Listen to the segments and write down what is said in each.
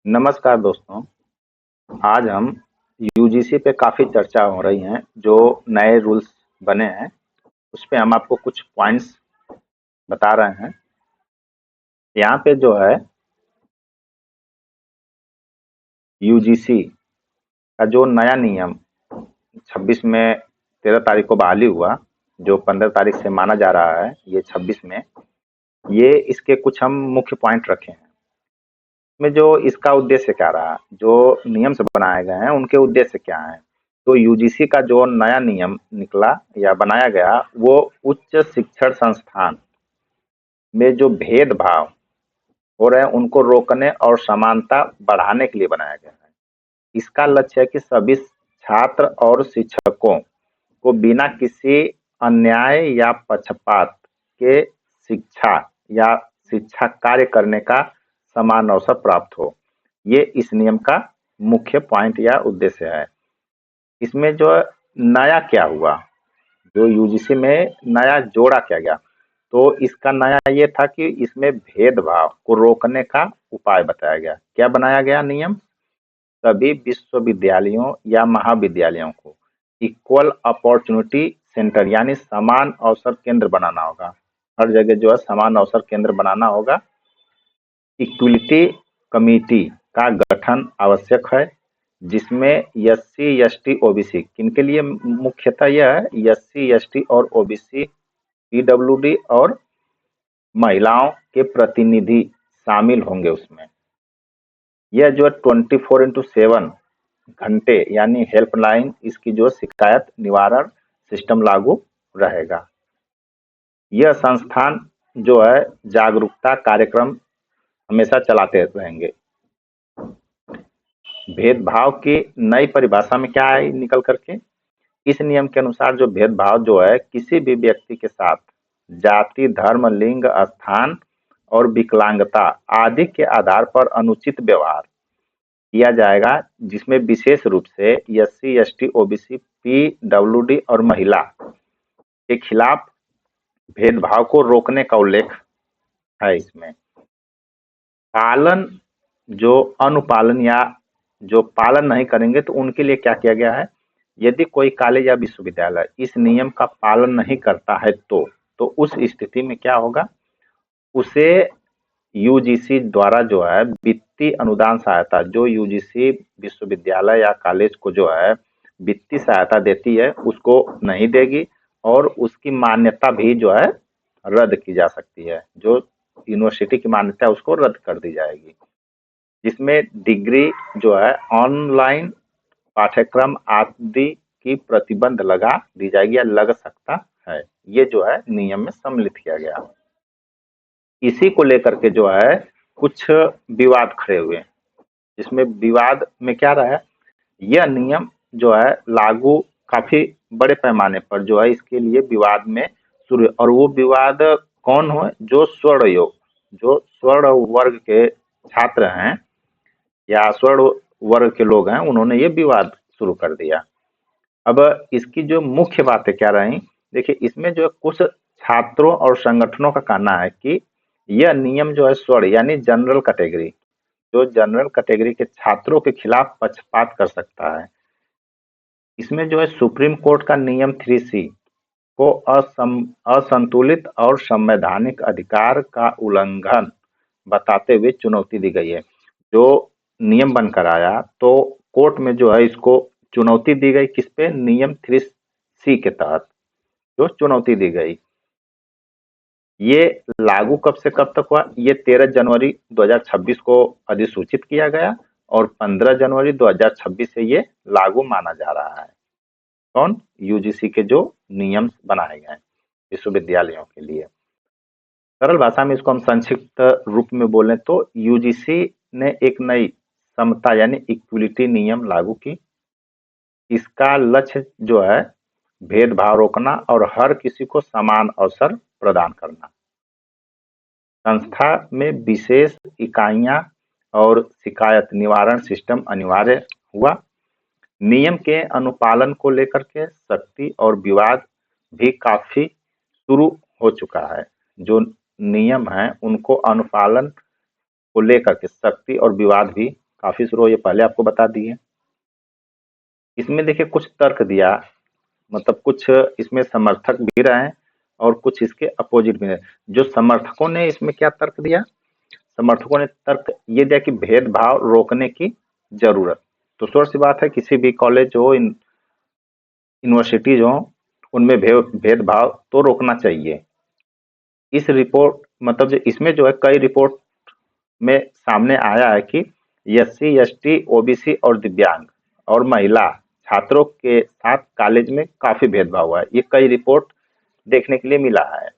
नमस्कार दोस्तों। आज हम यूजीसी पे काफ़ी चर्चा हो रही हैं। जो नए रूल्स बने हैं उस पे हम आपको कुछ पॉइंट्स बता रहे हैं। यहाँ पे जो है यूजीसी का जो नया नियम 26 में 13 तारीख को बहाली हुआ, जो 15 तारीख से माना जा रहा है, ये 26 में, ये इसके कुछ हम मुख्य पॉइंट रखे हैं। में जो इसका उद्देश्य क्या रहा, जो नियम से बनाए गए हैं उनके उद्देश्य क्या हैं। तो यूजीसी का जो नया नियम निकला या बनाया गया वो उच्च शिक्षण संस्थान में जो भेदभाव हो रहे हैं उनको रोकने और समानता बढ़ाने के लिए बनाया गया है। इसका लक्ष्य है कि सभी छात्र और शिक्षकों को बिना किसी अन्याय या पक्षपात के शिक्षा या शिक्षा कार्य करने का समान अवसर प्राप्त हो। ये इस नियम का मुख्य पॉइंट या उद्देश्य है। इसमें जो नया क्या हुआ, जो यूजीसी में नया जोड़ा क्या गया, तो इसका नया ये था कि इसमें भेदभाव को रोकने का उपाय बताया गया। क्या बनाया गया नियम? सभी विश्वविद्यालयों या महाविद्यालयों को इक्वल अपॉर्चुनिटी सेंटर यानी समान अवसर केंद्र बनाना होगा। हर जगह जो है समान अवसर केंद्र बनाना होगा। इक्विलिटी कमेटी का गठन आवश्यक है, जिसमें एससी एसटी ओबीसी किनके लिए मुख्यतः यह है, एससी एसटी और ओबीसी, पीडब्ल्यूडी और महिलाओं के प्रतिनिधि शामिल होंगे उसमें। यह जो 24/7 घंटे यानी हेल्पलाइन, इसकी जो शिकायत निवारण सिस्टम लागू रहेगा। यह संस्थान जो है जागरूकता कार्यक्रम हमेशा चलाते रहेंगे। भेदभाव की नई परिभाषा में क्या है निकल करके, इस नियम के अनुसार जो भेदभाव जो है किसी भी व्यक्ति के साथ जाति, धर्म, लिंग, स्थान और विकलांगता आदि के आधार पर अनुचित व्यवहार किया जाएगा, जिसमें विशेष रूप से एससी एसटी ओबीसी पीडब्ल्यूडी और महिला के खिलाफ भेदभाव को रोकने का उल्लेख है। इसमें पालन, जो अनुपालन या जो पालन नहीं करेंगे तो उनके लिए क्या किया गया है, यदि कोई कॉलेज या विश्वविद्यालय इस नियम का पालन नहीं करता है तो उस स्थिति में क्या होगा, उसे यूजीसी द्वारा जो है वित्तीय अनुदान सहायता, जो यूजीसी विश्वविद्यालय या कॉलेज को जो है वित्तीय सहायता देती है उसको नहीं देगी और उसकी मान्यता भी जो है रद्द की जा सकती है। जो यूनिवर्सिटी की मान्यता है उसको रद्द कर दी जाएगी। जिसमें डिग्री जो है ऑनलाइन पाठ्यक्रम आदि की प्रतिबंध लगा दी जाएगी या लग सकता है। ये जो है नियम में सम्मिलित किया गया। इसी को लेकर के जो है कुछ विवाद खड़े हुए। इसमें विवाद में क्या रहा है, यह नियम जो है लागू काफी बड़े पैमाने पर जो है इसके लिए विवाद में शुरू, और वो विवाद कौन हो, जो स्वर्ण वर्ग के छात्र हैं या स्वर्ण वर्ग के लोग हैं, उन्होंने ये विवाद शुरू कर दिया। अब इसकी जो मुख्य बातें क्या रही, देखिए इसमें जो है कुछ छात्रों और संगठनों का कहना है कि यह नियम जो है स्वर्ण यानी जनरल कैटेगरी, जो जनरल कैटेगरी के छात्रों के खिलाफ पक्षपात कर सकता है। इसमें जो है सुप्रीम कोर्ट का नियम 3C को असंतुलित और संवैधानिक अधिकार का उल्लंघन बताते हुए चुनौती दी गई है। जो नियम बनकर आया तो कोर्ट में जो है इसको चुनौती दी गई, किस पे, नियम 3C के तहत जो चुनौती दी गई। ये लागू कब से कब तक हुआ, ये 13 जनवरी 2026 को अधिसूचित किया गया और 15 जनवरी 2026 से ये लागू माना जा रहा है। कौन, यूजीसी के जो नियम बनाए गए विश्वविद्यालयों के लिए। सरल भाषा में इसको हम संक्षिप्त रूप में बोलें तो यूजीसी ने एक नई समता यानी इक्विलिटी नियम लागू की। इसका लक्ष्य जो है भेदभाव रोकना और हर किसी को समान अवसर प्रदान करना। संस्था में विशेष इकाइयां और शिकायत निवारण सिस्टम अनिवार्य हुआ। नियम के अनुपालन को लेकर के सख्ती और विवाद भी काफी शुरू हो चुका है। जो नियम है उनको अनुपालन को लेकर के सख्ती और विवाद भी काफी शुरू हो, ये पहले आपको बता दिए। इसमें देखिए कुछ तर्क दिया, मतलब कुछ इसमें समर्थक भी रहे और कुछ इसके अपोजिट भी रहे। जो समर्थकों ने इसमें क्या तर्क दिया, समर्थकों ने तर्क ये दिया कि भेदभाव रोकने की जरूरत। तो सोच सी बात है, किसी भी कॉलेज हो, यूनिवर्सिटीज हो, उनमें भेदभाव तो रोकना चाहिए। इस रिपोर्ट मतलब जो इसमें जो है कई रिपोर्ट में सामने आया है कि एससी, एसटी, ओबीसी और दिव्यांग और महिला छात्रों के साथ कॉलेज में काफी भेदभाव हुआ है। ये कई रिपोर्ट देखने के लिए मिला है।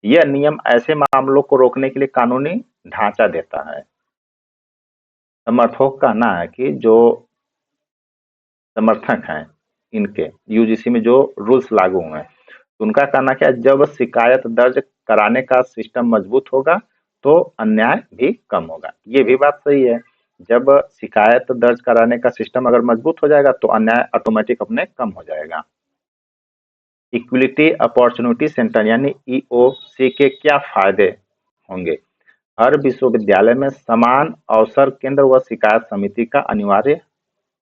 यह नियम ऐसे मामलों को रोकने के लिए कानूनी ढांचा देता है। समर्थकों का कहना है कि जो समर्थक हैं इनके यूजीसी में जो रूल्स लागू हुए हैं, तो उनका कहना क्या है, जब शिकायत दर्ज कराने का सिस्टम मजबूत होगा तो अन्याय भी कम होगा। ये भी बात सही है, जब शिकायत दर्ज कराने का सिस्टम अगर मजबूत हो जाएगा तो अन्याय ऑटोमेटिक अपने कम हो जाएगा। इक्विलिटी अपॉर्चुनिटी सेंटर यानी ईओसी के क्या फायदे होंगे, हर विश्वविद्यालय में समान अवसर केंद्र व शिकायत समिति का अनिवार्य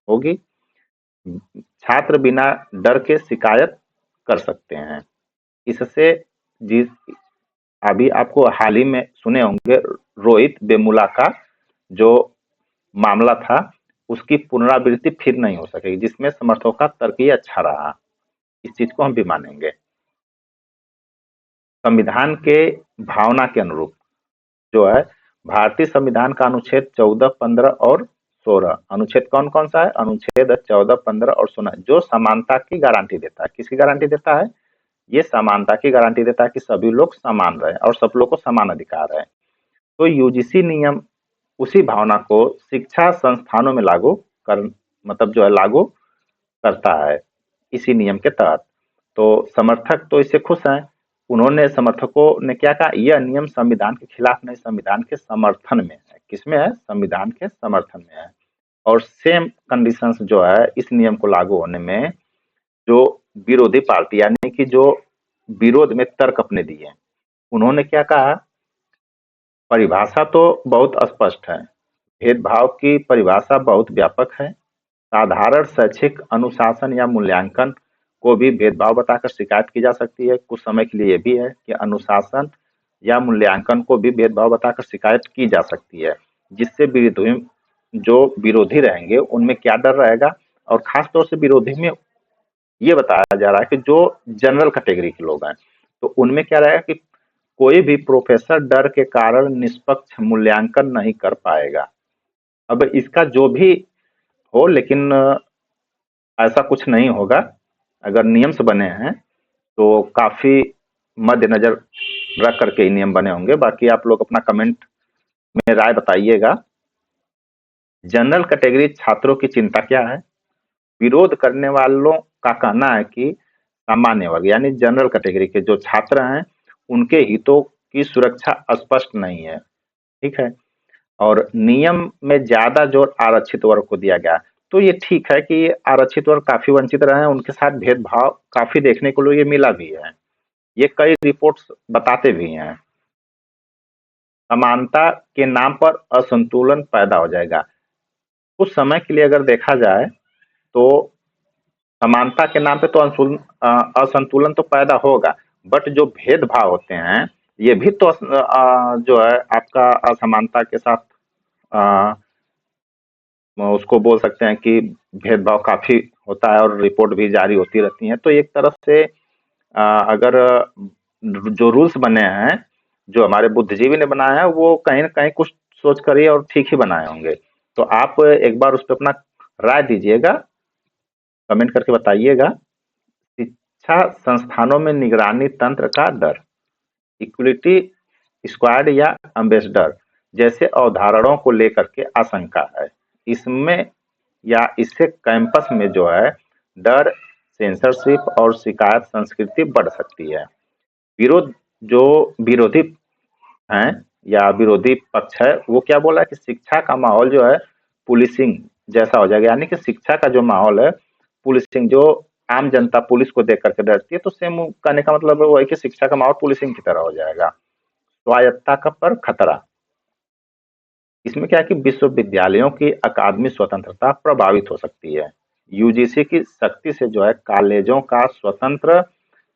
होगी। छात्र बिना डर के शिकायत कर सकते हैं। इससे जिस अभी आपको हाल ही में सुने होंगे रोहित वेमुला का जो मामला था, उसकी पुनरावृत्ति फिर नहीं हो सकेगी, जिसमें समर्थकों का तर्क ही अच्छा रहा। इस चीज को हम भी मानेंगे। संविधान के भावना के अनुरूप जो है, भारतीय संविधान का अनुच्छेद 14, 15 और 16, अनुच्छेद कौन कौन सा है, अनुच्छेद 14, 15 और 16 जो समानता की गारंटी देता है। किसकी गारंटी देता है, ये समानता की गारंटी देता है कि सभी लोग समान रहे और सब लोग को समान अधिकार है। तो यूजीसी नियम उसी भावना को शिक्षा संस्थानों में लागू कर मतलब जो है लागू करता है इसी नियम के तहत। तो समर्थक तो इससे खुश हैं। उन्होंने समर्थकों ने क्या कहा, यह नियम संविधान के खिलाफ नहीं, संविधान के समर्थन में है। किसमें है, संविधान के समर्थन में है। और सेम कंडीशंस जो है इस नियम को लागू होने में जो विरोधी पार्टी यानी कि जो विरोध में तर्क अपने दिए, उन्होंने क्या कहा, परिभाषा तो बहुत स्पष्ट है, भेदभाव की परिभाषा बहुत व्यापक है। साधारण शैक्षिक अनुशासन या मूल्यांकन को भी भेदभाव बताकर शिकायत की जा सकती है। कुछ समय के लिए ये भी है कि अनुशासन या मूल्यांकन को भी भेदभाव बताकर शिकायत की जा सकती है, जिससे विरोधी जो विरोधी रहेंगे उनमें क्या डर रहेगा। और खास तौर से विरोधी में ये बताया जा रहा है कि जो जनरल कैटेगरी के लोग हैं, तो उनमें क्या रहेगा कि कोई भी प्रोफेसर डर के कारण निष्पक्ष मूल्यांकन नहीं कर पाएगा। अब इसका जो भी हो, लेकिन ऐसा कुछ नहीं होगा। अगर नियम से बने हैं तो काफी मद्देनजर रख करके ही नियम बने होंगे। बाकी आप लोग अपना कमेंट में राय बताइएगा। जनरल कैटेगरी छात्रों की चिंता क्या है, विरोध करने वालों का कहना है कि सामान्य वर्ग यानी जनरल कैटेगरी के जो छात्र हैं उनके हितों की सुरक्षा स्पष्ट नहीं है। ठीक है, और नियम में ज्यादा जोर आरक्षित वर्ग को दिया गया। तो ये ठीक है कि आरक्षित वर्ग काफी वंचित रहे हैं, उनके साथ भेदभाव काफी देखने को लिए मिला भी है। ये कई रिपोर्ट्स बताते भी हैं। समानता के नाम पर असंतुलन पैदा हो जाएगा। कुछ समय के लिए अगर देखा जाए तो समानता के नाम पे तो असंतुलन तो पैदा होगा, बट जो भेदभाव होते हैं ये भी तो जो है आपका असमानता के साथ उसको बोल सकते हैं कि भेदभाव काफी होता है और रिपोर्ट भी जारी होती रहती है। तो एक तरफ से अगर जो रूल्स बने हैं जो हमारे बुद्धिजीवी ने बनाए हैं वो कहीं ना कहीं कुछ सोच कर ही और ठीक ही बनाए होंगे। तो आप एक बार उस पर अपना राय दीजिएगा, कमेंट करके बताइएगा। शिक्षा संस्थानों में निगरानी तंत्र का डर, इक्विलिटी स्क्वाड या एम्बेसडर जैसे अवधारणाओं को लेकर के आशंका है। इसमें या इससे कैंपस में जो है डर, सेंसरशिप और शिकायत संस्कृति बढ़ सकती है। विरोध जो विरोधी हैं या विरोधी पक्ष है वो क्या बोला कि शिक्षा का माहौल जो है पुलिसिंग जैसा हो जाएगा, यानी कि शिक्षा का जो माहौल है पुलिसिंग, जो आम जनता पुलिस को देख करके डरती है, तो सेम कहने का मतलब वो है कि शिक्षा का माहौल पुलिसिंग की तरह हो जाएगा। स्वायत्तता का पर खतरा, इसमें क्या है कि विश्वविद्यालयों की अकादमी स्वतंत्रता प्रभावित हो सकती है। यूजीसी की सख्ती से जो है कॉलेजों का स्वतंत्र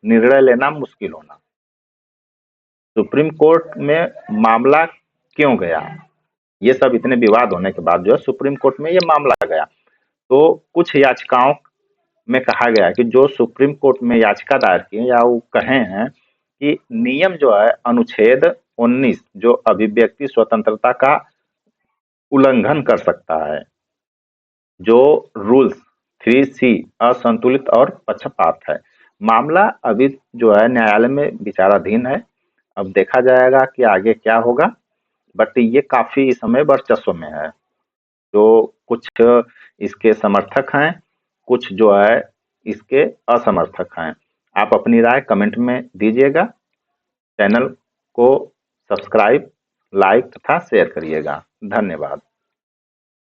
निर्णय लेना मुश्किल होना। सुप्रीम कोर्ट में मामला क्यों गया? ये सब इतने विवाद होने के बाद जो है सुप्रीम कोर्ट में ये मामला गया। तो कुछ याचिकाओं में कहा गया है कि जो सुप्रीम कोर्ट में याचिका दायर की या वो कहे हैं कि नियम जो है अनुच्छेद 19 जो अभिव्यक्ति स्वतंत्रता का उल्लंघन कर सकता है, जो रूल्स 3C असंतुलित और पक्षपात है। मामला अभी जो है न्यायालय में विचाराधीन है। अब देखा जाएगा कि आगे क्या होगा, बट ये काफी इस समय वर्चस्व में है। जो कुछ इसके समर्थक हैं, कुछ जो है इसके असमर्थक हैं। आप अपनी राय कमेंट में दीजिएगा। चैनल को सब्सक्राइब, लाइक तथा शेयर करिएगा। धन्यवाद।